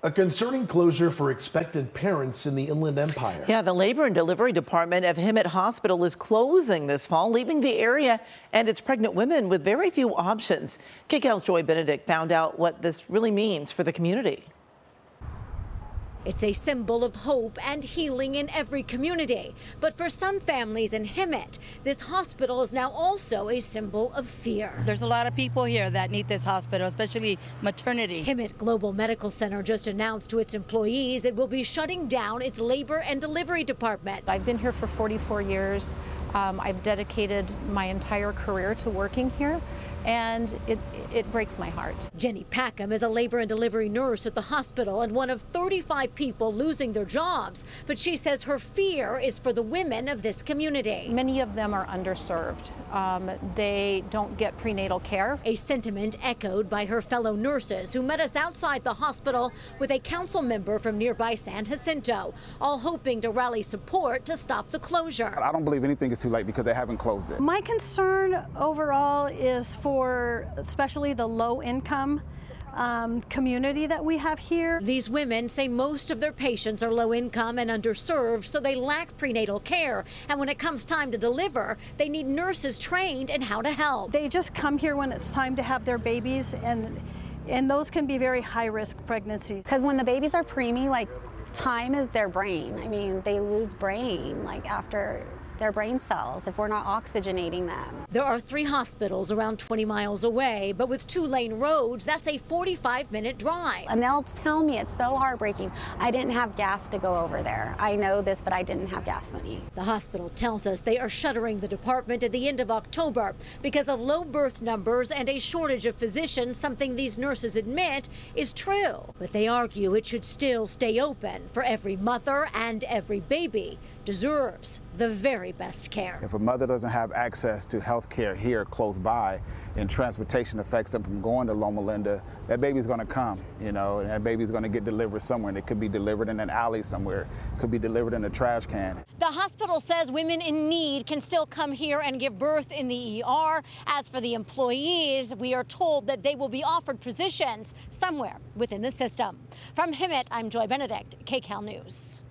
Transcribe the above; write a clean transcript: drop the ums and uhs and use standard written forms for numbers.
A concerning closure for expectant parents in the Inland Empire. Yeah, the labor and delivery department of Hemet Hospital is closing this fall, leaving the area and its pregnant women with very few options. KCAL's Benedict found out what this really means for the community. It's a symbol of hope and healing in every community. But for some families in Hemet, this hospital is now also a symbol of fear. There's a lot of people here that need this hospital, especially maternity. Hemet Global Medical Center just announced to its employees it will be shutting down its labor and delivery department. I've been here for 44 years. I've dedicated my entire career to working here, and it breaks my heart. Jenny Packham is a labor and delivery nurse at the hospital and one of 35 people losing their jobs. But she says her fear is for the women of this community. Many of them are underserved. They don't get prenatal care. A sentiment echoed by her fellow nurses who met us outside the hospital with a council member from nearby San Jacinto, all hoping to rally support to stop the closure. I don't believe anything is too late because they haven't closed it. My concern overall is for especially the low-income community that we have here. These women say most of their patients are low income and underserved, so they lack prenatal care. And when it comes time to deliver, they need nurses trained in how to help. They just come here when it's time to have their babies, and those can be very high-risk pregnancies. Because when the babies are preemie, like, time is their brain. I mean, they lose brain, like, after their brain cells if we're not oxygenating them. There are 3 hospitals around 20 miles away, but with 2-lane roads, that's a 45-minute drive. And they'll tell me it's so heartbreaking. I didn't have gas to go over there. I know this, but I didn't have gas money. The hospital tells us they are shuttering the department at the end of October because of low birth numbers and a shortage of physicians, something these nurses admit is true. But they argue it should still stay open for every mother and every baby deserves the very best care. If a mother doesn't have access to health care here close by and transportation affects them from going to Loma Linda, that baby's going to come, and that baby's going to get delivered somewhere. And it could be delivered in an alley somewhere, it could be delivered in a trash can. The hospital says women in need can still come here and give birth in the ER. As for the employees, we are told that they will be offered positions somewhere within the system. From Hemet, I'm Benedict, KCAL News.